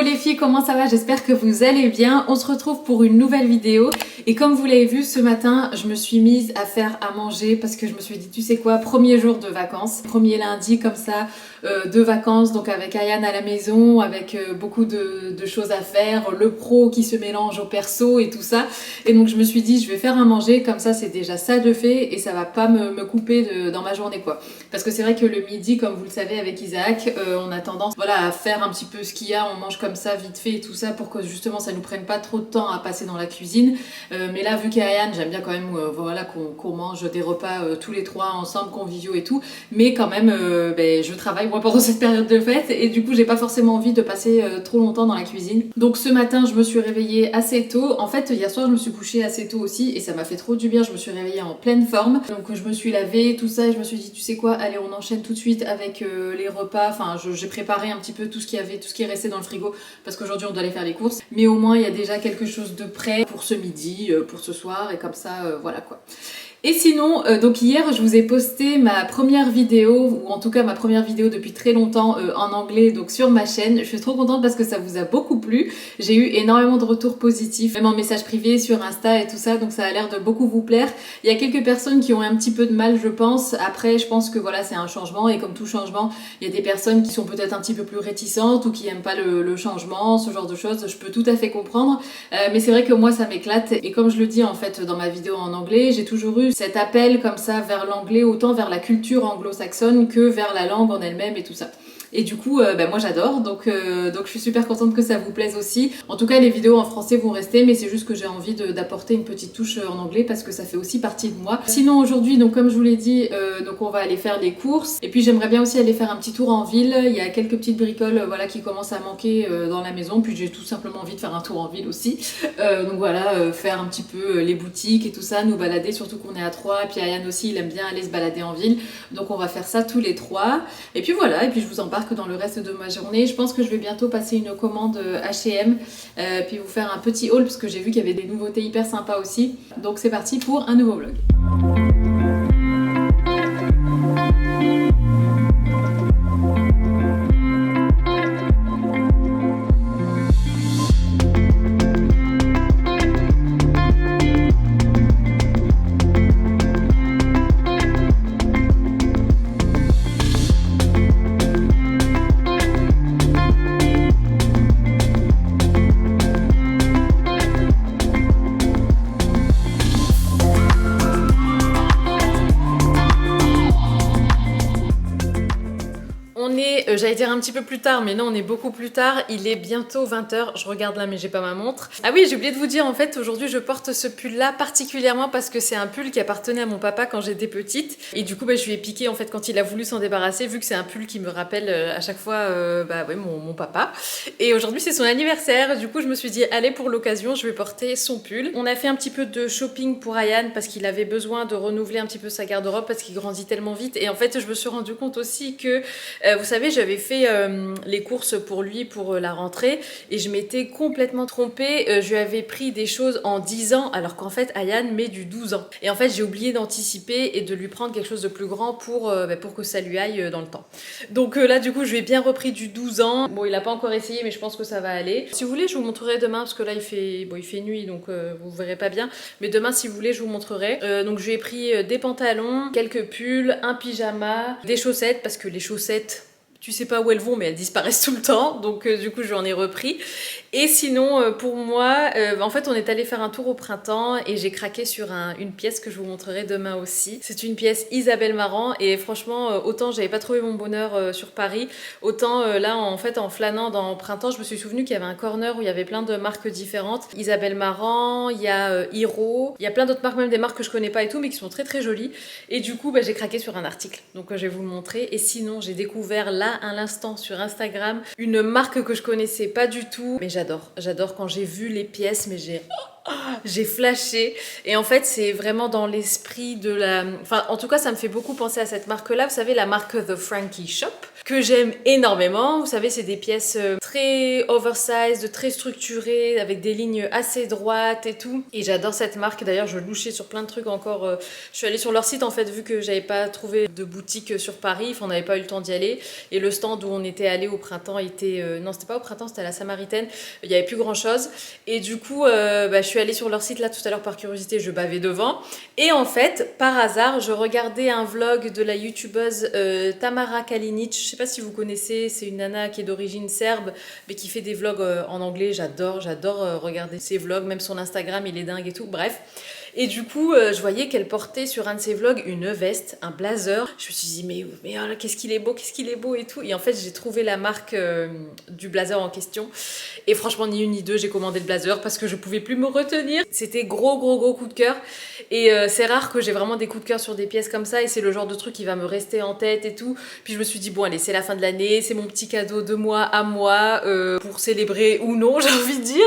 les filles, comment ça va? J'espère que vous allez bien. On se retrouve pour une nouvelle vidéo et comme vous l'avez vu ce matin, je me suis mise à faire à manger parce que je me suis dit, tu sais quoi, premier jour de vacances, premier lundi comme ça, de vacances, donc avec Ayane à la maison, avec beaucoup de choses à faire, le pro qui se mélange au perso et tout ça. Et donc je me suis dit, je vais faire à manger, comme ça c'est déjà ça de fait et ça va pas me couper dans ma journée quoi. Parce que c'est vrai que le midi, comme vous le savez avec Isaac, on a tendance à faire un petit peu ce qu'il y a, on mange comme ça vite fait et tout ça pour que justement ça nous prenne pas trop de temps à passer dans la cuisine. Mais là vu qu'Ayane, j'aime bien quand même qu'on mange des repas tous les trois ensemble, conviviaux et tout, mais quand même je travaille moi pendant cette période de fête et du coup j'ai pas forcément envie de passer trop longtemps dans la cuisine. Donc ce matin je me suis réveillée assez tôt. En fait hier soir je me suis couchée assez tôt aussi et ça m'a fait trop du bien, je me suis réveillée en pleine forme. Donc je me suis lavée, tout ça, et je me suis dit tu sais quoi, allez on enchaîne tout de suite avec les repas. Enfin j'ai préparé un petit peu tout ce qu'il y avait, tout ce qui est resté dans le frigo parce qu'aujourd'hui on doit aller faire les courses. Mais au moins il y a déjà quelque chose de prêt pour ce midi, pour ce soir et comme ça voilà quoi. Et sinon, donc hier je vous ai posté ma première vidéo, ou en tout cas ma première vidéo depuis très longtemps en anglais, donc sur ma chaîne. Je suis trop contente parce que ça vous a beaucoup plu. J'ai eu énormément de retours positifs, même en message privé sur Insta et tout ça, donc ça a l'air de beaucoup vous plaire. Il y a quelques personnes qui ont un petit peu de mal je pense. Après je pense que voilà c'est un changement et comme tout changement, il y a des personnes qui sont peut-être un petit peu plus réticentes ou qui aiment pas le changement, ce genre de choses. Je peux tout à fait comprendre, mais c'est vrai que moi ça m'éclate et comme je le dis en fait dans ma vidéo en anglais, j'ai toujours eu cet appel comme ça vers l'anglais, autant vers la culture anglo-saxonne que vers la langue en elle-même et tout ça. Et du coup, moi j'adore, donc je suis super contente que ça vous plaise aussi. En tout cas, les vidéos en français vont rester, mais c'est juste que j'ai envie d'apporter une petite touche en anglais parce que ça fait aussi partie de moi. Sinon aujourd'hui, donc comme je vous l'ai dit, donc on va aller faire les courses. Et puis j'aimerais bien aussi aller faire un petit tour en ville. Il y a quelques petites bricoles qui commencent à manquer dans la maison. Puis j'ai tout simplement envie de faire un tour en ville aussi. Donc voilà, faire un petit peu les boutiques et tout ça, nous balader, surtout qu'on est à 3. Et puis Ayane aussi, il aime bien aller se balader en ville. Donc on va faire ça tous les 3. Et puis voilà, et puis je vous en parle que dans le reste de ma journée. Je pense que je vais bientôt passer une commande H&M puis vous faire un petit haul parce que j'ai vu qu'il y avait des nouveautés hyper sympas aussi. Donc c'est parti pour un nouveau vlog. J'allais dire un petit peu plus tard, mais non, on est beaucoup plus tard. Il est bientôt 20h. Je regarde là, mais j'ai pas ma montre. Ah oui, j'ai oublié de vous dire, en fait, aujourd'hui, je porte ce pull-là particulièrement parce que c'est un pull qui appartenait à mon papa quand j'étais petite. Et du coup, je lui ai piqué, en fait, quand il a voulu s'en débarrasser, vu que c'est un pull qui me rappelle à chaque fois mon papa. Et aujourd'hui, c'est son anniversaire. Du coup, je me suis dit, allez, pour l'occasion, je vais porter son pull. On a fait un petit peu de shopping pour Ayane parce qu'il avait besoin de renouveler un petit peu sa garde-robe parce qu'il grandit tellement vite. Et en fait, je me suis rendu compte aussi que, vous savez, j'avais fait les courses pour lui pour la rentrée et je m'étais complètement trompée. Je lui avais pris des choses en 10 ans alors qu'en fait Ayane met du 12 ans. Et en fait j'ai oublié d'anticiper et de lui prendre quelque chose de plus grand pour que ça lui aille dans le temps. Donc là du coup je lui ai bien repris du 12 ans. Bon il a pas encore essayé mais je pense que ça va aller. Si vous voulez je vous montrerai demain parce que là il fait nuit donc vous verrez pas bien. Mais demain si vous voulez je vous montrerai. Donc je lui ai pris des pantalons, quelques pulls, un pyjama, des chaussettes parce que les chaussettes tu sais pas où elles vont mais elles disparaissent tout le temps donc du coup j'en ai repris. Et sinon pour moi en fait on est allé faire un tour au printemps et j'ai craqué sur une pièce que je vous montrerai demain aussi. C'est une pièce Isabelle Marant et franchement autant j'avais pas trouvé mon bonheur sur Paris, autant là en fait en flânant dans le printemps je me suis souvenu qu'il y avait un corner où il y avait plein de marques différentes. Isabelle Marant, il y a Hiro, il y a plein d'autres marques, même des marques que je connais pas et tout mais qui sont très très jolies. Et du coup j'ai craqué sur un article donc je vais vous le montrer. Et sinon j'ai découvert là à l'instant sur Instagram une marque que je connaissais pas du tout mais j'adore quand j'ai vu les pièces mais j'ai J'ai flashé et en fait c'est vraiment dans l'esprit de la... Enfin en tout cas ça me fait beaucoup penser à cette marque-là, vous savez la marque The Frankie Shop que j'aime énormément. Vous savez c'est des pièces très oversized, très structurées avec des lignes assez droites et tout. Et j'adore cette marque, d'ailleurs je louchais sur plein de trucs encore. Je suis allée sur leur site en fait vu que j'avais pas trouvé de boutique sur Paris, enfin, on n'avait pas eu le temps d'y aller. Et le stand où on était allé au printemps était... non c'était pas au printemps, c'était à la Samaritaine, il y avait plus grand chose. Et du coup je suis allée sur leur site là tout à l'heure par curiosité, je bavais devant. Et en fait, par hasard, je regardais un vlog de la youtubeuse Tamara Kalinic. Je sais pas si vous connaissez, c'est une nana qui est d'origine serbe, mais qui fait des vlogs en anglais. J'adore regarder ses vlogs, même son Instagram, il est dingue et tout. Bref. Et du coup, je voyais qu'elle portait sur un de ses vlogs une veste, un blazer. Je me suis dit, mais oh là, qu'est-ce qu'il est beau et tout. Et en fait, j'ai trouvé la marque du blazer en question. Et franchement, ni une ni deux, j'ai commandé le blazer parce que je pouvais plus me retenir. C'était gros coup de cœur. Et c'est rare que j'ai vraiment des coups de cœur sur des pièces comme ça. Et c'est le genre de truc qui va me rester en tête et tout. Puis je me suis dit, bon allez, c'est la fin de l'année, c'est mon petit cadeau de moi à moi pour célébrer ou non, j'ai envie de dire.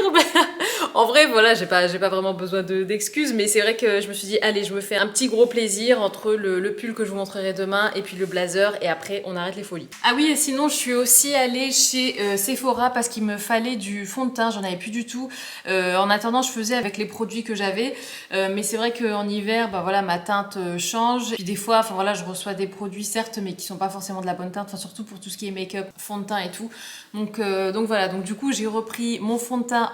En vrai, voilà, j'ai pas vraiment besoin d'excuses, mais c'est vrai que je me suis dit, allez, je me fais un petit gros plaisir entre le pull que je vous montrerai demain et puis le blazer, et après, on arrête les folies. Ah oui, et sinon, je suis aussi allée chez Sephora parce qu'il me fallait du fond de teint, j'en avais plus du tout. En attendant, je faisais avec les produits que j'avais, mais c'est vrai qu'en hiver, bah voilà, ma teinte change. Puis des fois, enfin voilà, je reçois des produits certes, mais qui sont pas forcément de la bonne teinte, enfin surtout pour tout ce qui est make-up, fond de teint et tout. Donc voilà, donc du coup, j'ai repris mon fond de teint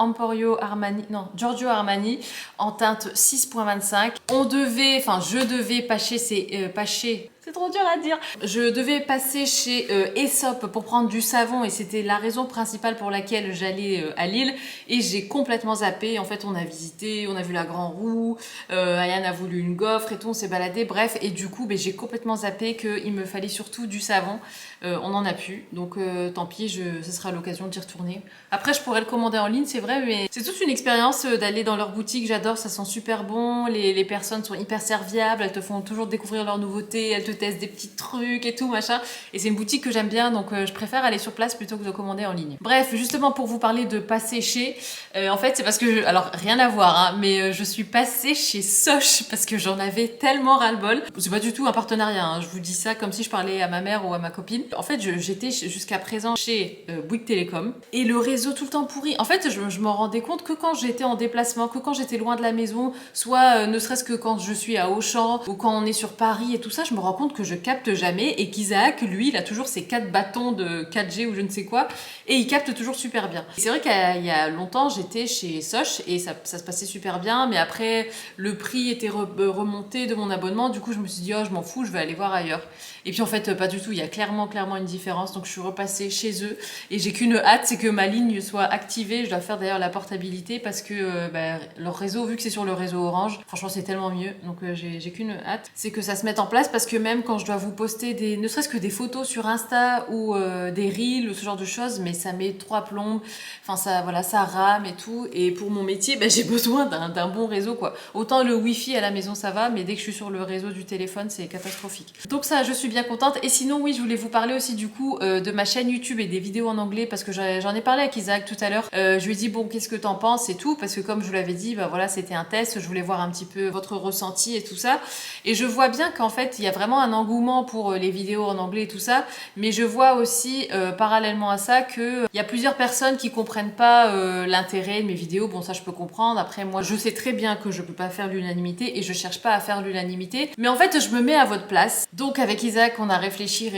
Giorgio Armani en teinte 6.25. Je devais passer, c'est trop dur à dire. Je devais passer chez Aesop pour prendre du savon et c'était la raison principale pour laquelle j'allais à Lille et j'ai complètement zappé. En fait, on a visité, on a vu la Grand Roue, Ayane a voulu une gaufre et tout, on s'est baladé, bref. Et du coup, j'ai complètement zappé qu'il me fallait surtout du savon. On n'en a plus, donc tant pis, ce sera l'occasion d'y retourner. Après, je pourrais le commander en ligne, c'est vrai, mais c'est toute une expérience d'aller dans leur boutique. J'adore, ça sent super bon. Les personnes sont hyper serviables, elles te font toujours découvrir leurs nouveautés, elles te testent des petits trucs et tout, machin. Et c'est une boutique que j'aime bien, donc je préfère aller sur place plutôt que de commander en ligne. Bref, justement pour vous parler de passer chez, en fait, c'est parce que, alors rien à voir, hein, mais je suis passée chez Soch parce que j'en avais tellement ras-le-bol. C'est pas du tout un partenariat, hein, je vous dis ça comme si je parlais à ma mère ou à ma copine. En fait, j'étais jusqu'à présent chez Bouygues Télécom et le réseau tout le temps pourri. En fait, je m'en rendais compte que quand j'étais en déplacement, que quand j'étais loin de la maison, soit ne serait-ce que quand je suis à Auchan ou quand on est sur Paris et tout ça, je me rends compte que je capte jamais et qu'Isaac, lui, il a toujours ses 4 bâtons de 4G ou je ne sais quoi et il capte toujours super bien. C'est vrai qu'il y a longtemps, j'étais chez Soch et ça se passait super bien, mais après, le prix était remonté de mon abonnement. Du coup, je me suis dit, oh, je m'en fous, je vais aller voir ailleurs. Et puis en fait, pas du tout, il y a clairement une différence. Donc je suis repassée chez eux et j'ai qu'une hâte, c'est que ma ligne soit activée. Je dois faire d'ailleurs la portabilité parce que leur réseau, vu que c'est sur le réseau Orange, franchement c'est tellement mieux. Donc j'ai qu'une hâte, c'est que ça se mette en place parce que même quand je dois vous poster ne serait-ce que des photos sur Insta ou des reels ou ce genre de choses, mais ça met 3 plombes. Enfin ça rame et tout. Et pour mon métier, j'ai besoin d'un bon réseau quoi. Autant le wifi à la maison ça va, mais dès que je suis sur le réseau du téléphone, c'est catastrophique. Donc ça, je suis bien contente. Et sinon, oui, je voulais vous parler aussi du coup de ma chaîne YouTube et des vidéos en anglais parce que j'en ai parlé avec Isaac tout à l'heure. Je lui ai dit bon, qu'est-ce que t'en penses et tout, parce que comme je vous l'avais dit, voilà, c'était un test. Je voulais voir un petit peu votre ressenti et tout ça. Et je vois bien qu'en fait, il y a vraiment un engouement pour les vidéos en anglais et tout ça. Mais je vois aussi parallèlement à ça que il y a plusieurs personnes qui comprennent pas l'intérêt de mes vidéos. Bon, ça je peux comprendre. Après, moi, je sais très bien que je peux pas faire l'unanimité et je cherche pas à faire l'unanimité. Mais en fait, je me mets à votre place. Donc avec Isaac, on a réfléchi,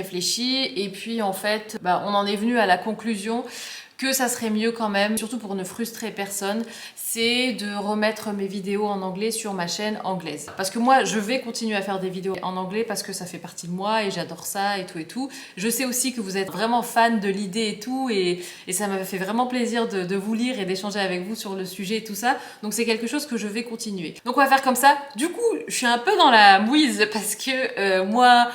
et puis en fait, on en est venu à la conclusion que ça serait mieux quand même, surtout pour ne frustrer personne, c'est de remettre mes vidéos en anglais sur ma chaîne anglaise. Parce que moi, je vais continuer à faire des vidéos en anglais parce que ça fait partie de moi et j'adore ça et tout et tout. Je sais aussi que vous êtes vraiment fan de l'idée et tout et ça m'a fait vraiment plaisir de vous lire et d'échanger avec vous sur le sujet et tout ça. Donc c'est quelque chose que je vais continuer. Donc on va faire comme ça. Du coup, je suis un peu dans la mouise parce que moi,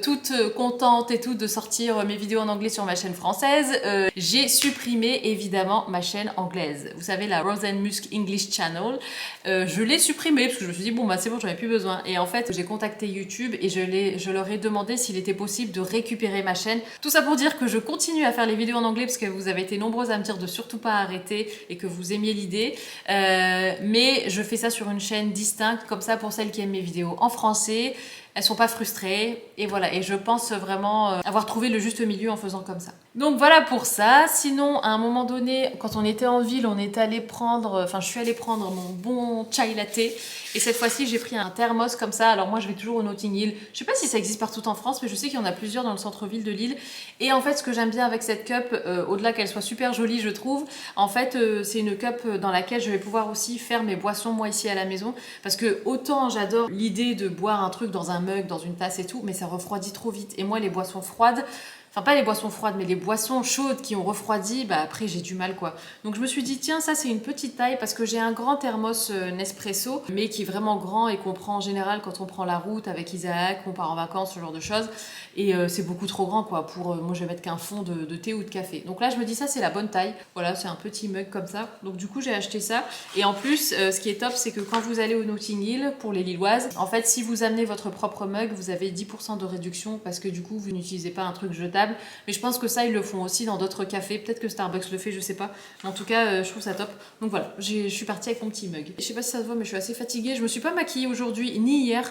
toute contente et tout de sortir mes vidéos en anglais sur ma chaîne française, j'ai super supprimé évidemment ma chaîne anglaise. Vous savez, la Rose and Musk English Channel. Je l'ai supprimée parce que je me suis dit, bon bah c'est bon, j'en ai plus besoin. Et en fait, j'ai contacté YouTube et je leur ai demandé s'il était possible de récupérer ma chaîne. Tout ça pour dire que je continue à faire les vidéos en anglais parce que vous avez été nombreuses à me dire de surtout pas arrêter et que vous aimiez l'idée. Mais je fais ça sur une chaîne distincte, comme ça pour celles qui aiment mes vidéos en français. Elles sont pas frustrées et voilà, et je pense vraiment avoir trouvé le juste milieu en faisant comme ça. Donc voilà pour ça. Sinon, à un moment donné, quand on était en ville, on est allé prendre, je suis allée prendre mon bon chai latte et cette fois-ci j'ai pris un thermos comme ça. Alors moi je vais toujours au Notting Hill. Je sais pas si ça existe partout en France, mais je sais qu'il y en a plusieurs dans le centre-ville de Lille. Et en fait, ce que j'aime bien avec cette cup, au-delà qu'elle soit super jolie, je trouve, en fait c'est une cup dans laquelle je vais pouvoir aussi faire mes boissons moi ici à la maison, parce que autant j'adore l'idée de boire un truc dans un mug, dans une tasse et tout, mais ça refroidit trop vite. Et moi, les boissons froides, enfin pas les boissons froides, mais les boissons chaudes qui ont refroidi, bah après j'ai du mal quoi. Donc je me suis dit, tiens, ça c'est une petite taille parce que j'ai un grand thermos Nespresso, mais qui est vraiment grand et qu'on prend en général quand on prend la route avec Isaac, on part en vacances, ce genre de choses. Et c'est beaucoup trop grand quoi pour, moi je vais mettre qu'un fond de thé ou de café. Donc là je me dis, ça c'est la bonne taille. Voilà, c'est un petit mug comme ça. Donc du coup j'ai acheté ça. Et en plus, ce qui est top, c'est que quand vous allez au Notting Hill, pour les Lilloises, en fait si vous amenez votre propre mug, vous avez 10% de réduction parce que du coup vous n'utilisez pas un truc jetable. Mais je pense que ça ils le font aussi dans d'autres cafés, peut-être que Starbucks le fait, je sais pas, mais en tout cas je trouve ça top. Donc voilà, je suis partie avec mon petit mug. Je sais pas si ça se voit, mais je suis assez fatiguée. Je me suis pas maquillée aujourd'hui ni hier.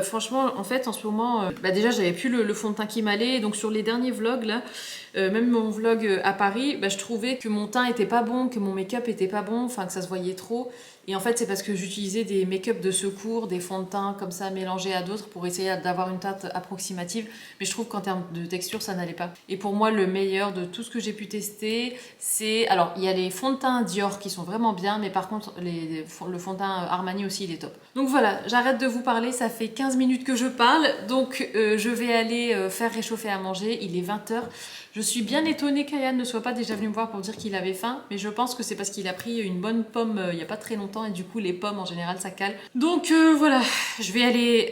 Franchement, en fait en ce moment, déjà j'avais plus le fond de teint qui m'allait, donc sur les derniers vlogs là, même mon vlog à Paris, je trouvais que mon teint était pas bon, que mon make-up était pas bon, enfin que ça se voyait trop. Et en fait, c'est parce que j'utilisais des make-up de secours, des fonds de teint comme ça mélangés à d'autres pour essayer d'avoir une teinte approximative. Mais je trouve qu'en termes de texture, ça n'allait pas. Et pour moi, le meilleur de tout ce que j'ai pu tester, c'est... Alors, il y a les fonds de teint Dior qui sont vraiment bien, mais par contre, le fond de teint Armani aussi, il est top. Donc voilà, j'arrête de vous parler, ça fait 15 minutes que je parle. Donc, je vais aller faire réchauffer à manger. Il est 20h. Je suis bien étonnée qu'Ayan ne soit pas déjà venu me voir pour dire qu'il avait faim, mais je pense que c'est parce qu'il a pris une bonne pomme il n'y a pas très longtemps et du coup les pommes en général ça cale. Donc voilà, je vais aller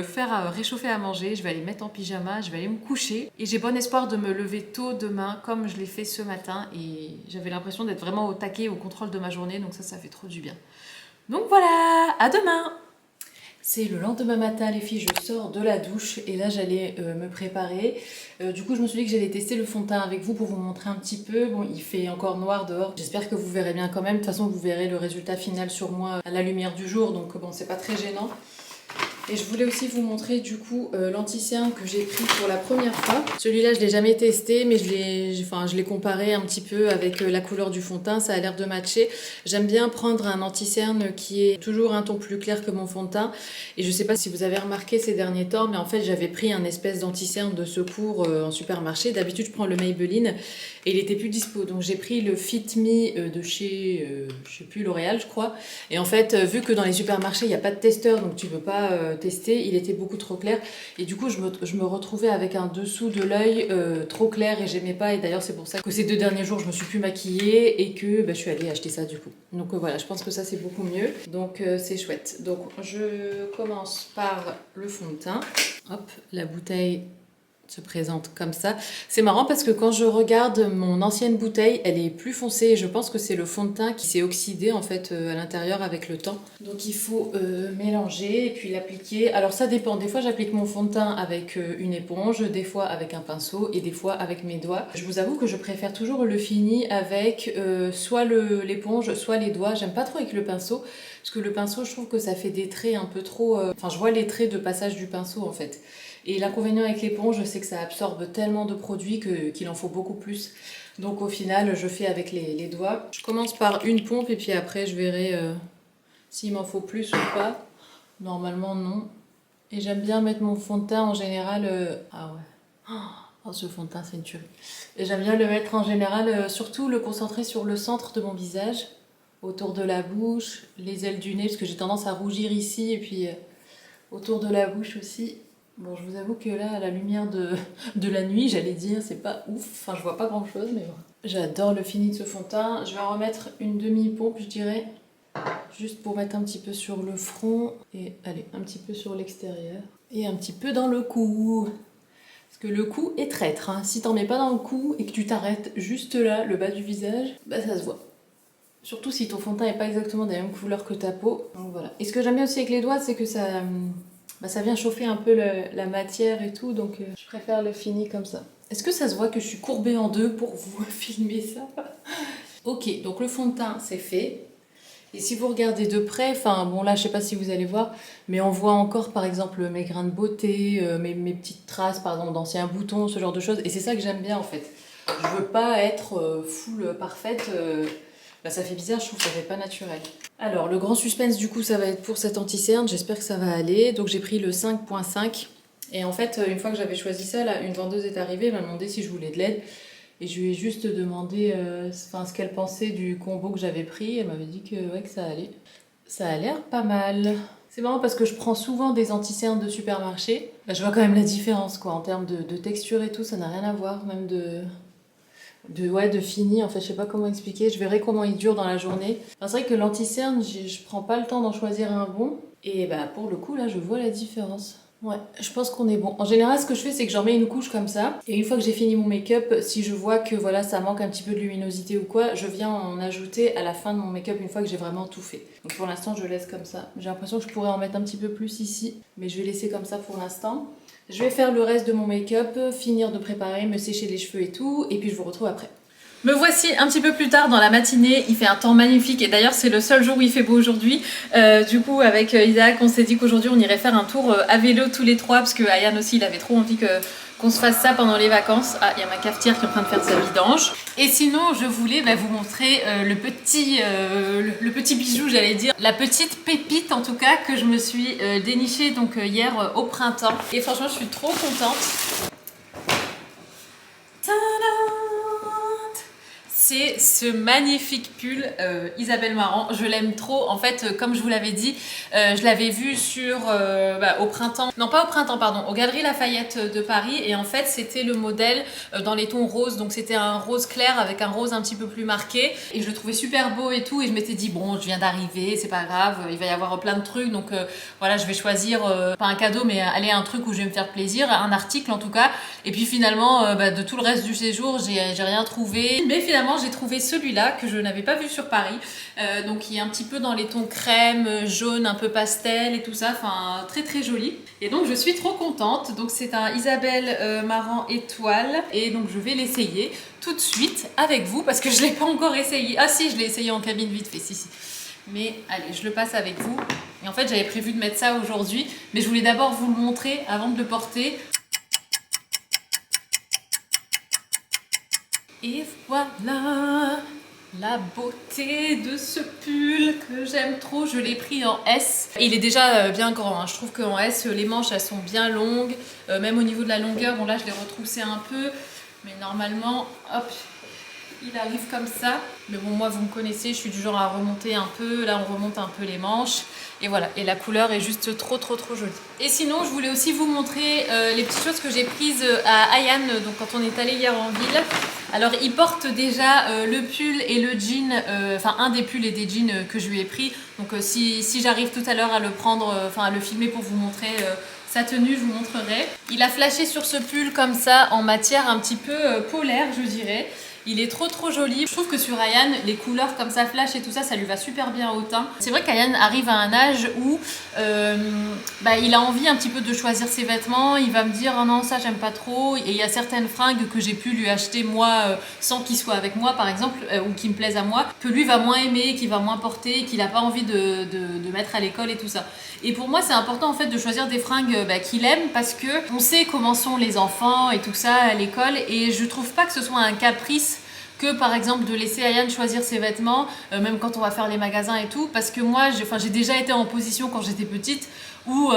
faire réchauffer à manger, je vais aller mettre en pyjama, je vais aller me coucher et j'ai bon espoir de me lever tôt demain comme je l'ai fait ce matin et j'avais l'impression d'être vraiment au taquet, au contrôle de ma journée, donc ça fait trop du bien. Donc voilà, à demain! C'est le lendemain matin les filles, je sors de la douche et là j'allais me préparer. Du coup je me suis dit que j'allais tester le fond de teint avec vous pour vous montrer un petit peu. Bon, il fait encore noir dehors, j'espère que vous verrez bien quand même. De toute façon vous verrez le résultat final sur moi à la lumière du jour, donc bon c'est pas très gênant. Et je voulais aussi vous montrer du coup l'anti-cerne que j'ai pris pour la première fois. Celui-là je l'ai jamais testé, mais je l'ai comparé un petit peu avec la couleur du fond de teint, ça a l'air de matcher. J'aime bien prendre un anti-cerne qui est toujours un ton plus clair que mon fond de teint. Et je sais pas si vous avez remarqué ces derniers temps, mais en fait j'avais pris un espèce d'anti-cerne de secours en supermarché. D'habitude je prends le Maybelline et il était plus dispo. Donc j'ai pris le Fit Me de chez, je sais plus, L'Oréal je crois. Et en fait vu que dans les supermarchés il n'y a pas de testeur, donc tu peux pas tester, il était beaucoup trop clair et du coup je me retrouvais avec un dessous de l'œil trop clair et j'aimais pas, et d'ailleurs c'est pour ça que ces 2 derniers jours je me suis plus maquillée et que je suis allée acheter ça du coup. Donc voilà, je pense que ça c'est beaucoup mieux, donc c'est chouette. Donc je commence par le fond de teint, hop, la bouteille se présente comme ça. C'est marrant parce que quand je regarde mon ancienne bouteille, elle est plus foncée et je pense que c'est le fond de teint qui s'est oxydé en fait à l'intérieur avec le temps. Donc il faut mélanger et puis l'appliquer. Alors ça dépend, des fois j'applique mon fond de teint avec une éponge, des fois avec un pinceau et des fois avec mes doigts. Je vous avoue que je préfère toujours le fini avec soit l'éponge, soit les doigts. J'aime pas trop avec le pinceau parce que le pinceau je trouve que ça fait des traits un peu trop... Enfin je vois les traits de passage du pinceau en fait. Et l'inconvénient avec l'éponge, c'est que ça absorbe tellement de produits qu'il en faut beaucoup plus. Donc au final, je fais avec les doigts. Je commence par une pompe et puis après, je verrai s'il m'en faut plus ou pas. Normalement, non. Et j'aime bien mettre mon fond de teint en général... Ah ouais. Oh, ce fond de teint, c'est une tuerie. Et j'aime bien le mettre en général, surtout le concentrer sur le centre de mon visage, autour de la bouche, les ailes du nez, parce que j'ai tendance à rougir ici et puis autour de la bouche aussi. Bon, je vous avoue que là, à la lumière de la nuit, j'allais dire, c'est pas ouf. Enfin, je vois pas grand chose, mais bon. J'adore le fini de ce fond de teint. Je vais en remettre une demi-pompe, je dirais. Juste pour mettre un petit peu sur le front. Et allez, un petit peu sur l'extérieur. Et un petit peu dans le cou. Parce que le cou est traître, hein. Si t'en mets pas dans le cou et que tu t'arrêtes juste là, le bas du visage, bah ça se voit. Surtout si ton fond de teint n'est pas exactement de la même couleur que ta peau. Donc voilà. Et ce que j'aime bien aussi avec les doigts, c'est que ça vient chauffer un peu la matière et tout, donc je préfère le fini comme ça. Est-ce que ça se voit que je suis courbée en deux pour vous filmer ça? Ok, donc le fond de teint c'est fait. Et si vous regardez de près, enfin bon là je sais pas si vous allez voir, mais on voit encore par exemple mes grains de beauté, mes petites traces par exemple d'anciens boutons, ce genre de choses. Et c'est ça que j'aime bien en fait. Je veux pas être full parfaite, ça fait bizarre, je trouve que ça fait pas naturel. Alors le grand suspense du coup ça va être pour cette anti-cerne, j'espère que ça va aller. Donc j'ai pris le 5.5 et en fait une fois que j'avais choisi ça, là, une vendeuse est arrivée, elle m'a demandé si je voulais de l'aide. Et je lui ai juste demandé ce qu'elle pensait du combo que j'avais pris. Elle m'avait dit que, ouais, que ça allait. Ça a l'air pas mal. C'est marrant parce que je prends souvent des anti-cernes de supermarché. Bah, je vois quand même la différence quoi, en termes de texture et tout, ça n'a rien à voir. Même de fini, en fait, je sais pas comment expliquer. Je verrai comment il dure dans la journée. Enfin, c'est vrai que l'anti-cerne, je prends pas le temps d'en choisir un bon. Et bah, pour le coup, là, je vois la différence. Ouais, je pense qu'on est bon. En général, ce que je fais, c'est que j'en mets une couche comme ça. Et une fois que j'ai fini mon make-up, si je vois que voilà, ça manque un petit peu de luminosité ou quoi, je viens en ajouter à la fin de mon make-up une fois que j'ai vraiment tout fait. Donc pour l'instant, je laisse comme ça. J'ai l'impression que je pourrais en mettre un petit peu plus ici, mais je vais laisser comme ça pour l'instant. Je vais faire le reste de mon make-up, finir de préparer, me sécher les cheveux et tout, et puis je vous retrouve après. Me voici un petit peu plus tard dans la matinée, il fait un temps magnifique et d'ailleurs c'est le seul jour où il fait beau aujourd'hui. Du coup avec Isaac on s'est dit qu'aujourd'hui on irait faire un tour à vélo tous les trois parce que Ayane aussi il avait trop envie qu'on se fasse ça pendant les vacances. Ah, il y a ma cafetière qui est en train de faire sa vidange. Et sinon je voulais vous montrer le petit bijou, j'allais dire, la petite pépite en tout cas que je me suis dénichée donc hier au printemps. Et franchement je suis trop contente. C'est ce magnifique pull Isabelle Marant, je l'aime trop. En fait, comme je vous l'avais dit, je l'avais vu au printemps, non pas au printemps, pardon, aux Galeries Lafayette de Paris. Et en fait, c'était le modèle dans les tons roses. Donc c'était un rose clair avec un rose un petit peu plus marqué. Et je le trouvais super beau et tout. Et je m'étais dit, bon, je viens d'arriver, c'est pas grave, il va y avoir plein de trucs. Donc voilà, je vais choisir, pas un cadeau, mais aller à un truc où je vais me faire plaisir, un article en tout cas. Et puis finalement, de tout le reste du séjour, j'ai rien trouvé. Mais finalement, j'ai trouvé celui-là que je n'avais pas vu sur Paris, donc qui est un petit peu dans les tons crème, jaune, un peu pastel et tout ça, enfin très très joli. Et donc je suis trop contente. Donc c'est un Isabelle Marant étoile et donc je vais l'essayer tout de suite avec vous parce que je l'ai pas encore essayé. Ah si, je l'ai essayé en cabine vite fait, si. Mais allez, je le passe avec vous. Et en fait, j'avais prévu de mettre ça aujourd'hui, mais je voulais d'abord vous le montrer avant de le porter. Et voilà la beauté de ce pull que j'aime trop. Je l'ai pris en S. Et il est déjà bien grand, hein. Je trouve qu'en S, les manches elles sont bien longues. Même au niveau de la longueur, bon là je l'ai retroussé un peu. Mais normalement, hop, il arrive comme ça. Mais bon, moi vous me connaissez, je suis du genre à remonter un peu. Là on remonte un peu les manches. Et voilà, et la couleur est juste trop jolie. Et sinon, je voulais aussi vous montrer les petites choses que j'ai prises à Ayane, donc quand on est allé hier en ville. Alors, il porte déjà le pull et le jean, enfin un des pulls et des jeans que je lui ai pris. Donc si j'arrive tout à l'heure à le prendre, à le filmer pour vous montrer sa tenue, je vous montrerai. Il a flashé sur ce pull comme ça, en matière un petit peu polaire, je dirais. Il est trop joli. Je trouve que sur Ayane, les couleurs comme ça, flash et tout ça, ça lui va super bien au teint. C'est vrai qu'Ayane arrive à un âge où il a envie un petit peu de choisir ses vêtements. Il va me dire oh non, ça j'aime pas trop. Et il y a certaines fringues que j'ai pu lui acheter moi sans qu'il soit avec moi par exemple, ou qui me plaisent à moi, que lui va moins aimer, qu'il va moins porter, qu'il a pas envie de mettre à l'école et tout ça. Et pour moi c'est important en fait de choisir des fringues qu'il aime parce que on sait comment sont les enfants et tout ça à l'école et je trouve pas que ce soit un caprice que par exemple de laisser Ayane choisir ses vêtements, même quand on va faire les magasins et tout, parce que moi j'ai déjà été en position quand j'étais petite où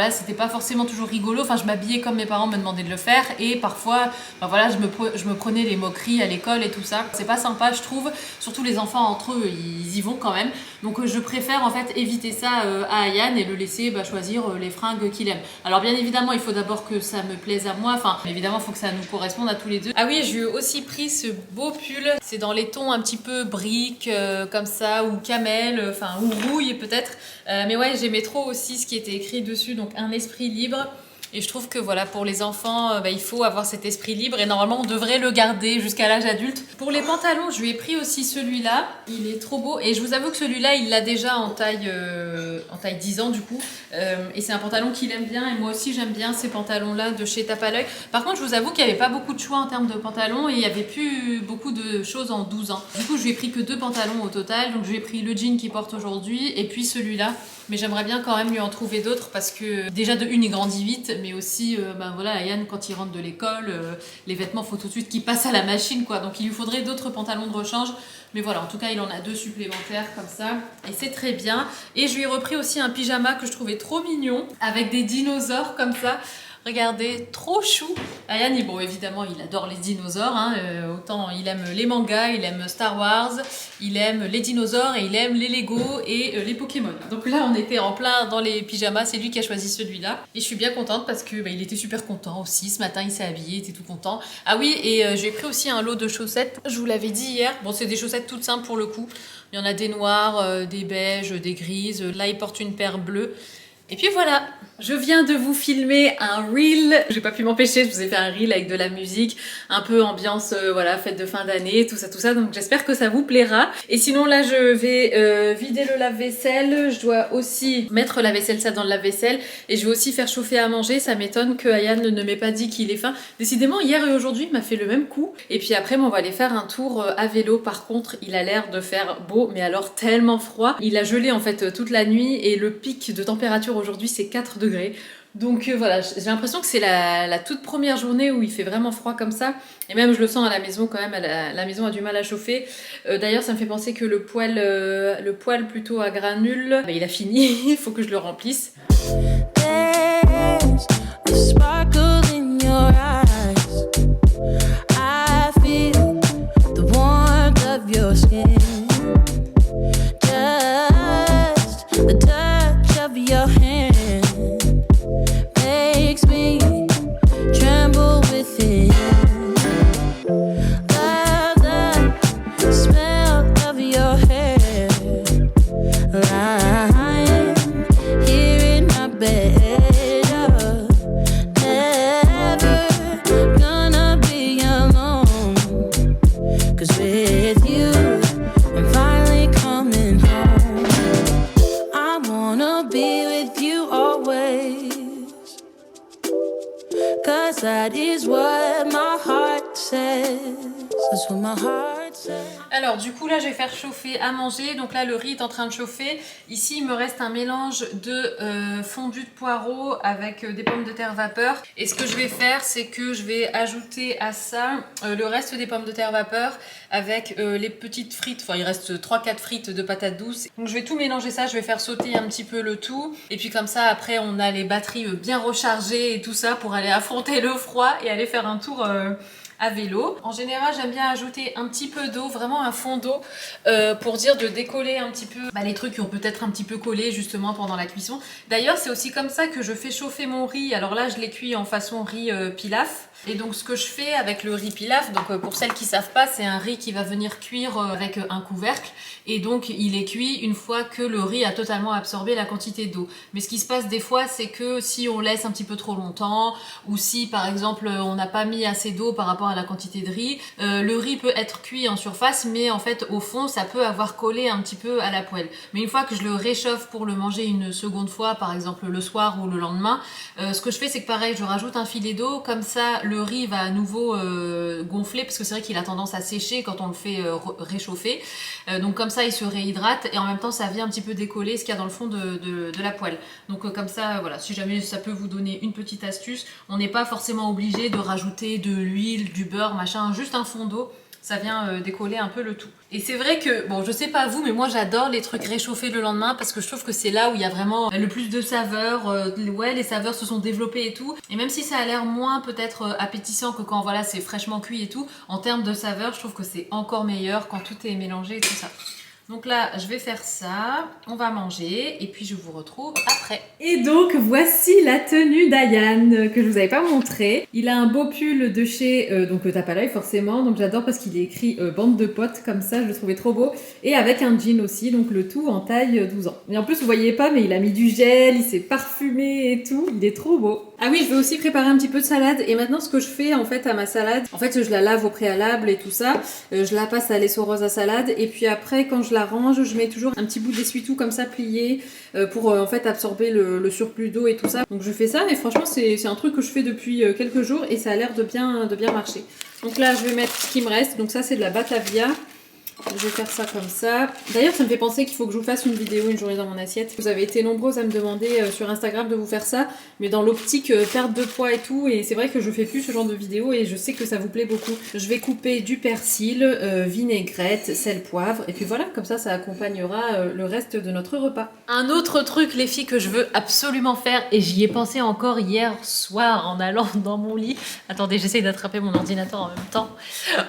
c'était pas forcément toujours rigolo, enfin je m'habillais comme mes parents me demandaient de le faire et parfois je me prenais les moqueries à l'école et tout ça, c'est pas sympa je trouve, surtout les enfants entre eux ils y vont quand même, donc je préfère en fait éviter ça à Ayane et le laisser choisir les fringues qu'il aime. Alors bien évidemment il faut d'abord que ça me plaise à moi, enfin évidemment il faut que ça nous corresponde à tous les deux. Ah oui, j'ai aussi pris ce beau pull, c'est dans les tons un petit peu briques comme ça, ou camel, ou rouille peut-être, mais ouais j'aimais trop aussi ce qui était écrit dessus, donc un esprit libre. Et je trouve que voilà, pour les enfants, il faut avoir cet esprit libre et normalement on devrait le garder jusqu'à l'âge adulte. Pour les pantalons, je lui ai pris aussi celui-là. Il est trop beau et je vous avoue que celui-là, il l'a déjà en taille 10 ans du coup. Et c'est un pantalon qu'il aime bien et moi aussi j'aime bien ces pantalons-là de chez Tape à l'œil. Par contre, je vous avoue qu'il n'y avait pas beaucoup de choix en termes de pantalons et il n'y avait plus beaucoup de choses en 12 ans. Du coup, je lui ai pris que 2 pantalons au total. Donc je lui ai pris le jean qu'il porte aujourd'hui et puis celui-là. Mais j'aimerais bien quand même lui en trouver d'autres parce que déjà de une il grandit vite, mais aussi voilà, Yann quand il rentre de l'école, les vêtements faut tout de suite qu'il passe à la machine quoi. Donc il lui faudrait d'autres pantalons de rechange. Mais voilà, en tout cas il en a 2 supplémentaires comme ça et c'est très bien. Et je lui ai repris aussi un pyjama que je trouvais trop mignon avec des dinosaures comme ça. Regardez, trop chou. Ayane, bon, évidemment, il adore les dinosaures. Hein, autant il aime les mangas, il aime Star Wars, il aime les dinosaures et il aime les Lego et les Pokémon. Donc là, on était en plein dans les pyjamas. C'est lui qui a choisi celui-là. Et je suis bien contente parce que il était super content aussi. Ce matin, il s'est habillé, il était tout content. Ah oui, et j'ai pris aussi un lot de chaussettes. Je vous l'avais dit hier. Bon, c'est des chaussettes toutes simples pour le coup. Il y en a des noires, des beiges, des grises. Là, il porte une paire bleue. Et puis voilà, je viens de vous filmer un reel. J'ai pas pu m'empêcher, je vous ai fait un reel avec de la musique, un peu ambiance, voilà, fête de fin d'année, tout ça. Donc j'espère que ça vous plaira. Et sinon là, je vais vider le lave-vaisselle. Je dois aussi mettre la vaisselle ça dans le lave-vaisselle. Et je vais aussi faire chauffer à manger. Ça m'étonne que Ayane ne m'ait pas dit qu'il est faim. Décidément, hier et aujourd'hui, il m'a fait le même coup. Et puis après, on va aller faire un tour à vélo. Par contre, il a l'air de faire beau, mais alors tellement froid. Il a gelé en fait toute la nuit et le pic de température aujourd'hui c'est 4 degrés. Donc voilà, j'ai l'impression que c'est la toute première journée où il fait vraiment froid comme ça. Et même je le sens à la maison quand même, la maison a du mal à chauffer. D'ailleurs ça me fait penser que le poêle plutôt à granules, il a fini, il faut que je le remplisse. There's a sparkle in your eyes. I feel the warmth of your skin. Just the touch of your hand makes me tremble within. Love the smell of your hair lying here in my bed. Never gonna be alone, 'cause with you I'm finally coming home. I wanna be with you always, 'cause that is what my heart says. That's what my heart says. Alors du coup là je vais faire chauffer à manger. Donc là le riz est en train de chauffer. Ici il me reste un mélange de fondu de poireaux avec des pommes de terre vapeur. Et ce que je vais faire c'est que je vais ajouter à ça le reste des pommes de terre vapeur avec les petites frites. Enfin il reste 3-4 frites de patates douces. Donc je vais tout mélanger ça, je vais faire sauter un petit peu le tout. Et puis comme ça après on a les batteries bien rechargées et tout ça pour aller affronter le froid et aller faire un tour à vélo. En général j'aime bien ajouter un petit peu d'eau, vraiment un fond d'eau pour dire de décoller un petit peu les trucs qui ont peut-être un petit peu collé justement pendant la cuisson. D'ailleurs c'est aussi comme ça que je fais chauffer mon riz. Alors là je l'ai cuit en façon riz pilaf. Et donc ce que je fais avec le riz pilaf, donc pour celles qui savent pas, c'est un riz qui va venir cuire avec un couvercle. Et donc il est cuit une fois que le riz a totalement absorbé la quantité d'eau. Mais ce qui se passe des fois c'est que si on laisse un petit peu trop longtemps, ou si par exemple on n'a pas mis assez d'eau par rapport à la quantité de riz, le riz peut être cuit en surface mais en fait au fond ça peut avoir collé un petit peu à la poêle. Mais une fois que je le réchauffe pour le manger une seconde fois, par exemple le soir ou le lendemain, ce que je fais c'est que pareil je rajoute un filet d'eau, comme ça le riz va à nouveau gonfler parce que c'est vrai qu'il a tendance à sécher quand on le fait réchauffer. Donc comme ça il se réhydrate et en même temps ça vient un petit peu décoller ce qu'il y a dans le fond de la poêle. Donc comme ça voilà, si jamais ça peut vous donner une petite astuce, on n'est pas forcément obligé de rajouter de l'huile, du beurre, machin, juste un fond d'eau. Ça vient décoller un peu le tout. Et c'est vrai que, bon je sais pas vous, mais moi j'adore les trucs réchauffés le lendemain parce que je trouve que c'est là où il y a vraiment le plus de saveurs. Ouais, les saveurs se sont développées et tout. Et même si ça a l'air moins peut-être appétissant que quand voilà c'est fraîchement cuit et tout, en termes de saveurs je trouve que c'est encore meilleur quand tout est mélangé et tout ça. Donc là, je vais faire ça, on va manger et puis je vous retrouve après. Et donc, voici la tenue d'Ayane que je vous avais pas montré. Il a un beau pull de chez Tape à l'œil forcément, donc j'adore parce qu'il est écrit bande de potes comme ça, je le trouvais trop beau. Et avec un jean aussi, donc le tout en taille 12 ans. Et en plus, vous voyez pas, mais il a mis du gel, il s'est parfumé et tout, il est trop beau. Ah oui, je vais aussi préparer un petit peu de salade. Et maintenant, ce que je fais en fait à ma salade, en fait, je la lave au préalable et tout ça. Je la passe à l'essoreuse à salade. Et puis après, quand je la range, je mets toujours un petit bout d'essuie-tout comme ça plié pour en fait absorber le surplus d'eau et tout ça. Donc je fais ça. Et franchement, c'est un truc que je fais depuis quelques jours et ça a l'air de bien marcher. Donc là, je vais mettre ce qui me reste. Donc ça, c'est de la batavia. Je vais faire ça comme ça. D'ailleurs, ça me fait penser qu'il faut que je vous fasse une vidéo une journée dans mon assiette. Vous avez été nombreuses à me demander sur Instagram de vous faire ça, mais dans l'optique perte de poids et tout. Et c'est vrai que je fais plus ce genre de vidéo et je sais que ça vous plaît beaucoup. Je vais couper du persil, vinaigrette, sel, poivre. Et puis voilà, comme ça accompagnera le reste de notre repas. Un autre truc, les filles, que je veux absolument faire, et j'y ai pensé encore hier soir en allant dans mon lit. Attendez, j'essaye d'attraper mon ordinateur en même temps.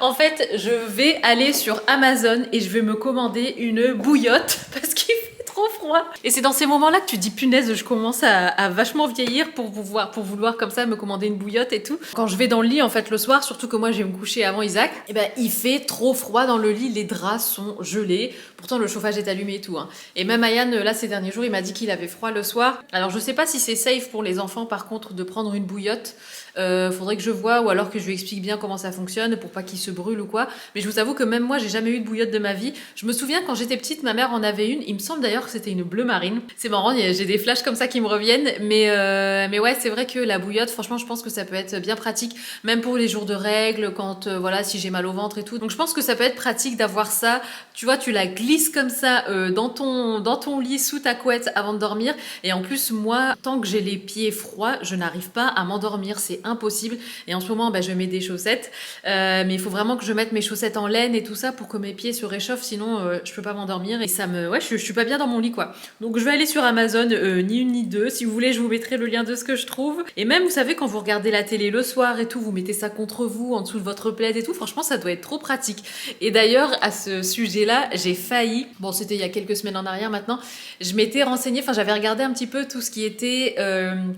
En fait, je vais aller sur Amazon et je vais me commander une bouillotte parce qu'il fait trop froid. Et c'est dans ces moments-là que tu te dis punaise, je commence à vachement vieillir pour vouloir comme ça me commander une bouillotte et tout. Quand je vais dans le lit en fait le soir, surtout que moi je vais me coucher avant Isaac, et ben il fait trop froid dans le lit, les draps sont gelés. Pourtant le chauffage est allumé et tout. Hein. Et même Ayane là ces derniers jours, il m'a dit qu'il avait froid le soir. Alors je sais pas si c'est safe pour les enfants par contre de prendre une bouillotte. Faudrait que je vois ou alors que je lui explique bien comment ça fonctionne pour pas qu'il se brûle ou quoi. Mais je vous avoue que même moi j'ai jamais eu de bouillotte de ma vie. Je me souviens quand j'étais petite, ma mère en avait une. Il me semble d'ailleurs que c'était une bleu marine. C'est marrant, j'ai des flashs comme ça qui me reviennent. Mais ouais, c'est vrai que la bouillotte, franchement, je pense que ça peut être bien pratique, même pour les jours de règles, quand voilà, si j'ai mal au ventre et tout. Donc je pense que ça peut être pratique d'avoir ça. Tu vois, tu la glisses comme ça dans ton lit sous ta couette avant de dormir. Et en plus, moi, tant que j'ai les pieds froids, je n'arrive pas à m'endormir. C'est impossible. Et en ce moment, je mets des chaussettes. Mais il faut vraiment que je mette mes chaussettes en laine et tout ça pour que mes pieds se réchauffent. Sinon, je peux pas m'endormir. Et ça me... Ouais, je suis pas bien dans mon lit, quoi. Donc, je vais aller sur Amazon, ni une ni deux. Si vous voulez, je vous mettrai le lien de ce que je trouve. Et même, vous savez, quand vous regardez la télé le soir et tout, vous mettez ça contre vous, en dessous de votre plaid et tout. Franchement, ça doit être trop pratique. Et d'ailleurs, à ce sujet-là, j'ai failli... Bon, c'était il y a quelques semaines en arrière maintenant. Je m'étais renseignée, enfin, j'avais regardé un petit peu tout ce qui était...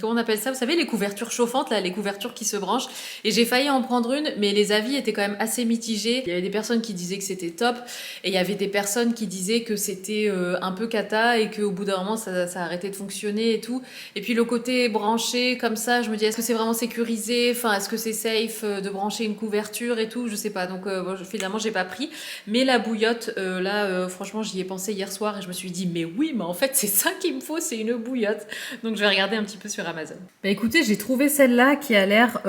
comment on appelle ça? Vous savez, les couvertures chauffantes, là, les couvertures qui se branchent. Et j'ai failli en prendre une, mais les avis étaient quand même assez mitigés. Il y avait des personnes qui disaient que c'était top, et il y avait des personnes qui disaient que c'était un peu cata, et qu'au bout d'un moment, ça arrêtait de fonctionner et tout. Et puis le côté branché, comme ça, je me dis, est-ce que c'est vraiment sécurisé? Enfin, est-ce que c'est safe de brancher une couverture et tout? Je sais pas. Donc, finalement, j'ai pas pris. Mais la bouillotte, franchement, j'y ai pensé hier soir, et je me suis dit, mais oui, mais en fait, c'est ça qu'il me faut, c'est une bouillotte. Donc, je vais regarder un petit peu sur Amazon. Bah écoutez, j'ai trouvé celle-là qui a l'air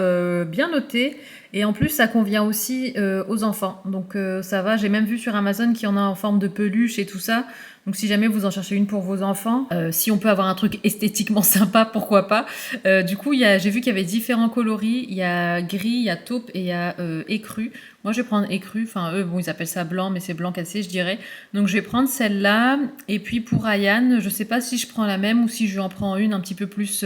bien notée. Et en plus, ça convient aussi aux enfants. Donc ça va, j'ai même vu sur Amazon qu'il y en a en forme de peluche et tout ça. Donc si jamais vous en cherchez une pour vos enfants, si on peut avoir un truc esthétiquement sympa, pourquoi pas. Du coup, j'ai vu qu'il y avait différents coloris. Il y a gris, il y a taupe et il y a écru. Moi, je vais prendre écru. Enfin, eux, bon, ils appellent ça blanc, mais c'est blanc cassé, je dirais. Donc, je vais prendre celle-là. Et puis, pour Ayane, je sais pas si je prends la même ou si je en prends une un petit peu plus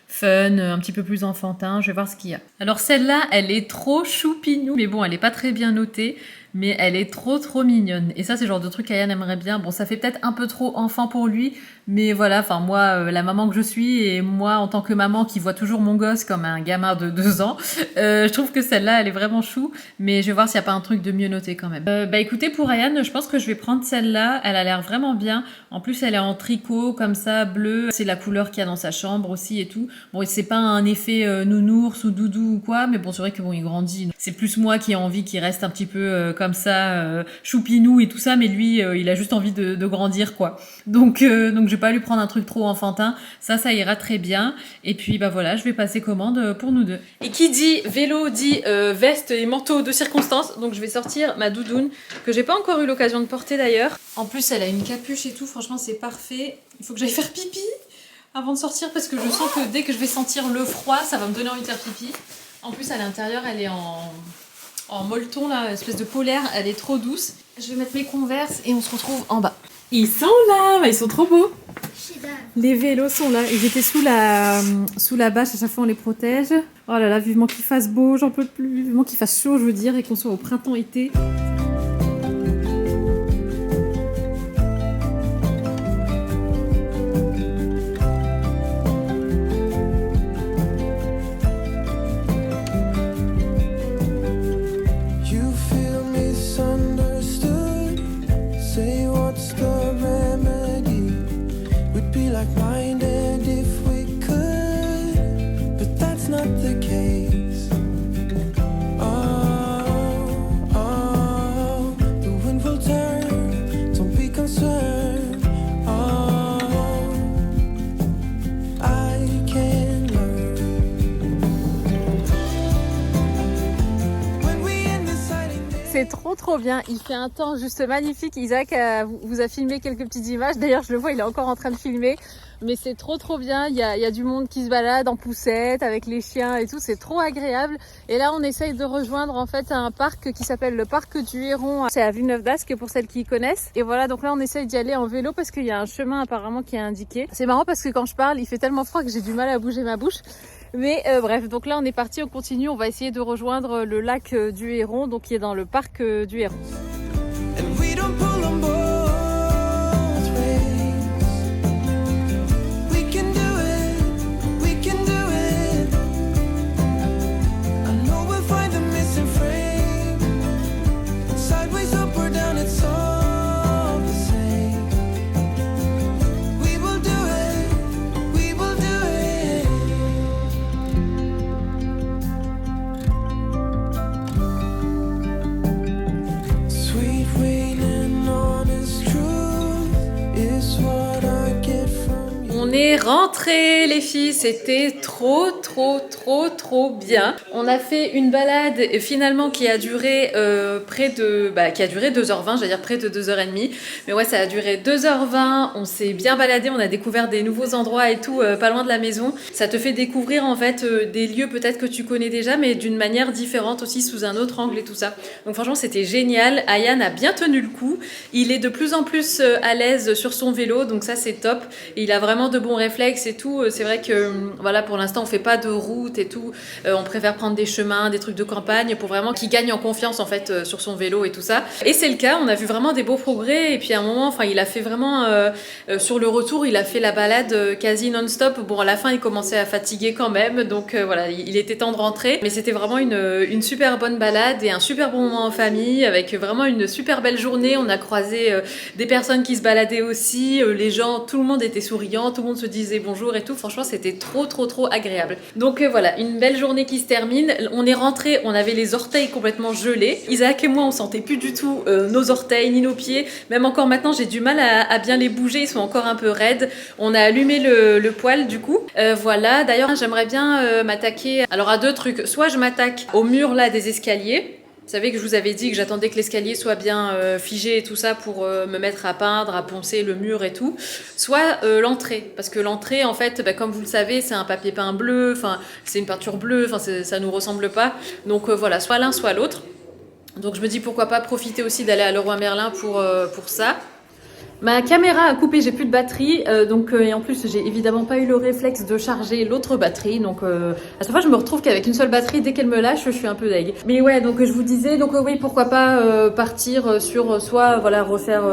fun, un petit peu plus enfantin. Je vais voir ce qu'il y a. Alors, celle-là, elle est trop choupinou. Mais bon, elle est pas très bien notée. Mais elle est trop mignonne. Et ça, c'est le genre de truc qu'Ayane aimerait bien. Bon, ça fait peut-être un peu trop enfant pour lui. Mais voilà, enfin, moi, la maman que je suis, et moi, en tant que maman qui voit toujours mon gosse comme un gamin de 2 ans, je trouve que celle-là, elle est vraiment chou. Mais je vais voir s'il n'y a pas un truc de mieux noté quand même. Écoutez, pour Ayane, je pense que je vais prendre celle-là. Elle a l'air vraiment bien. En plus, elle est en tricot, comme ça, bleu. C'est la couleur qu'il y a dans sa chambre aussi et tout. Bon, c'est pas un effet nounours ou doudou ou quoi. Mais bon, c'est vrai que bon, il grandit. C'est plus moi qui ai envie qu'il reste un petit peu comme ça, choupinou et tout ça. Mais lui, il a juste envie de grandir, quoi. Donc, je vais pas lui prendre un truc trop enfantin. Ça ira très bien. Et puis, voilà, je vais passer commande pour nous deux. Et qui dit vélo dit veste et manteau de circonstance. Donc, je vais sortir ma doudoune que j'ai pas encore eu l'occasion de porter d'ailleurs. En plus, elle a une capuche et tout. Franchement, c'est parfait. Il faut que j'aille faire pipi avant de sortir parce que je sens que dès que je vais sentir le froid, ça va me donner envie de faire pipi. En plus, à l'intérieur, elle est en molleton, là, espèce de polaire. Elle est trop douce. Je vais mettre mes Converse et on se retrouve en bas. Ils sont là, ils sont trop beaux. Les vélos sont là. Ils étaient sous la bâche, à chaque fois on les protège. Oh là là, vivement qu'il fasse beau, j'en peux plus. Vivement qu'il fasse chaud, je veux dire, et qu'on soit au printemps-été. c'est trop bien. Il fait un temps juste magnifique. Isaac vous a filmé quelques petites images. D'ailleurs, je le vois, il est encore en train de filmer. Mais c'est trop bien. Il y a du monde qui se balade en poussette avec les chiens et tout. C'est trop agréable. Et là, on essaye de rejoindre en fait un parc qui s'appelle le parc du Héron. C'est à Villeneuve d'Ascq pour celles qui connaissent. Et voilà, donc là, on essaye d'y aller en vélo parce qu'il y a un chemin apparemment qui est indiqué. C'est marrant parce que quand je parle, il fait tellement froid que j'ai du mal à bouger ma bouche. Mais bref, donc là, on est parti, on continue. On va essayer de rejoindre le lac du Héron, donc qui est dans le parc du Héron. On est rentrés les filles, c'était trop bien. On a fait une balade finalement qui a duré qui a duré 2h20, j'allais dire près de 2h30. Mais ouais, ça a duré 2h20, on s'est bien baladé, on a découvert des nouveaux endroits et tout, pas loin de la maison. Ça te fait découvrir en fait des lieux peut-être que tu connais déjà, mais d'une manière différente aussi, sous un autre angle et tout ça. Donc franchement, c'était génial. Ayaan a bien tenu le coup. Il est de plus en plus à l'aise sur son vélo, donc ça c'est top. Et il a vraiment de bons réflexes et tout. C'est vrai que voilà, pour l'instant on fait pas de route et tout, on préfère prendre des chemins, des trucs de campagne pour vraiment qu'il gagne en confiance en fait sur son vélo et tout ça. Et c'est le cas, on a vu vraiment des beaux progrès. Et puis à un moment, enfin il a fait vraiment sur le retour, il a fait la balade quasi non-stop. Bon, à la fin il commençait à fatiguer quand même, donc voilà, il était temps de rentrer, mais c'était vraiment une super bonne balade et un super bon moment en famille avec vraiment une super belle journée. On a croisé des personnes qui se baladaient aussi, les gens, tout le monde était souriant, tout le monde se disait bonjour et tout. Franchement, c'était trop agréable. Donc voilà, une belle journée qui se termine. On est rentré, on avait les orteils complètement gelés. Isaac et moi, on sentait plus du tout nos orteils ni nos pieds. Même encore maintenant, j'ai du mal à bien les bouger. Ils sont encore un peu raides. On a allumé le poêle du coup. Voilà. D'ailleurs, j'aimerais bien m'attaquer. Alors à deux trucs. Soit je m'attaque au mur là des escaliers. Vous savez que je vous avais dit que j'attendais que l'escalier soit bien figé et tout ça pour me mettre à peindre, à poncer le mur et tout. Soit l'entrée, parce que l'entrée, en fait, comme vous le savez, c'est un papier peint bleu, enfin, c'est une peinture bleue, enfin, ça nous ressemble pas. Donc voilà, soit l'un, soit l'autre. Donc je me dis pourquoi pas profiter aussi d'aller à Leroy Merlin pour ça. Ma caméra a coupé, j'ai plus de batterie, et en plus j'ai évidemment pas eu le réflexe de charger l'autre batterie, donc à chaque fois je me retrouve qu'avec une seule batterie, dès qu'elle me lâche, je suis un peu deg. Mais ouais, donc je vous disais, donc oui, pourquoi pas partir sur soit voilà refaire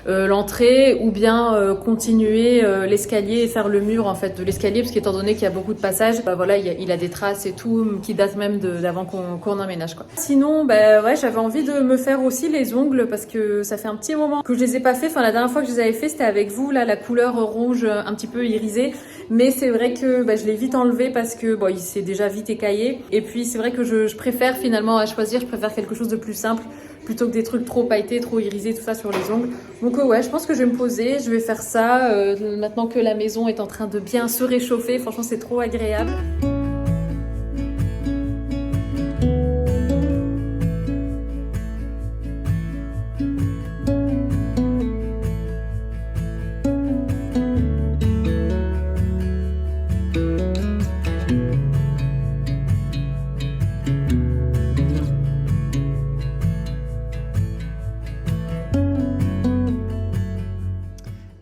l'entrée ou bien continuer l'escalier et faire le mur en fait de l'escalier, parce qu'étant donné qu'il y a beaucoup de passages, voilà, il a des traces et tout qui datent même d'avant qu'on emménage quoi. Sinon, ouais, j'avais envie de me faire aussi les ongles parce que ça fait un petit moment que je les ai pas fait. Enfin, la dernière fois que je les avais fait, c'était avec vous, là, la couleur rouge un petit peu irisée. Mais c'est vrai que je l'ai vite enlevé parce que bon, il s'est déjà vite écaillé. Et puis c'est vrai que je préfère finalement à choisir, je préfère quelque chose de plus simple plutôt que des trucs trop pailletés, trop irisés, tout ça sur les ongles. Donc ouais, je pense que je vais me poser, je vais faire ça maintenant que la maison est en train de bien se réchauffer. Franchement, c'est trop agréable.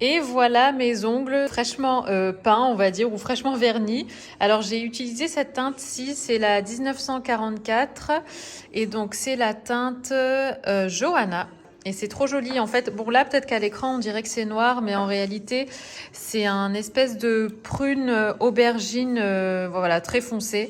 Et voilà mes ongles fraîchement peints, on va dire, ou fraîchement vernis. Alors j'ai utilisé cette teinte-ci, c'est la 1944, et donc c'est la teinte Johanna. Et c'est trop joli en fait. Bon là peut-être qu'à l'écran on dirait que c'est noir, mais en réalité c'est un espèce de prune aubergine, voilà, très foncé.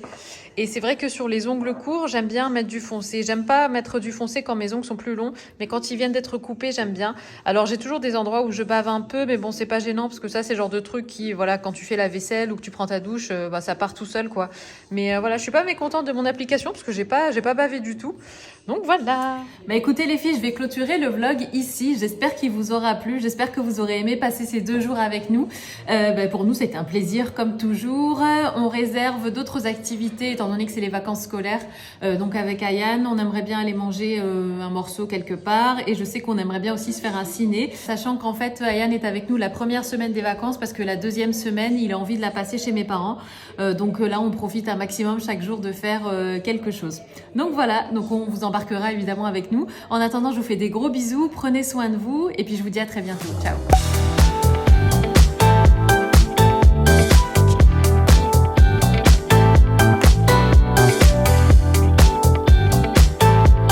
Et c'est vrai que sur les ongles courts, j'aime bien mettre du foncé. J'aime pas mettre du foncé quand mes ongles sont plus longs, mais quand ils viennent d'être coupés, j'aime bien. Alors j'ai toujours des endroits où je bave un peu, mais bon, c'est pas gênant parce que ça, c'est le genre de truc qui, voilà, quand tu fais la vaisselle ou que tu prends ta douche, ça part tout seul, quoi. Mais voilà, je suis pas mécontente de mon application parce que j'ai pas bavé du tout. Donc voilà. Bah écoutez les filles, je vais clôturer le vlog ici. J'espère qu'il vous aura plu. J'espère que vous aurez aimé passer ces 2 jours avec nous. Pour nous, c'était un plaisir comme toujours. On réserve d'autres activités étant donné que c'est les vacances scolaires. Donc avec Ayane, on aimerait bien aller manger un morceau quelque part. Et je sais qu'on aimerait bien aussi se faire un ciné. Sachant qu'en fait, Ayane est avec nous la première semaine des vacances parce que la 2e semaine, il a envie de la passer chez mes parents. Donc là, on profite un maximum chaque jour de faire quelque chose. Donc voilà, donc on vous embarquera évidemment avec nous. En attendant, je vous fais des gros bisous, prenez soin de vous et puis je vous dis à très bientôt. Ciao!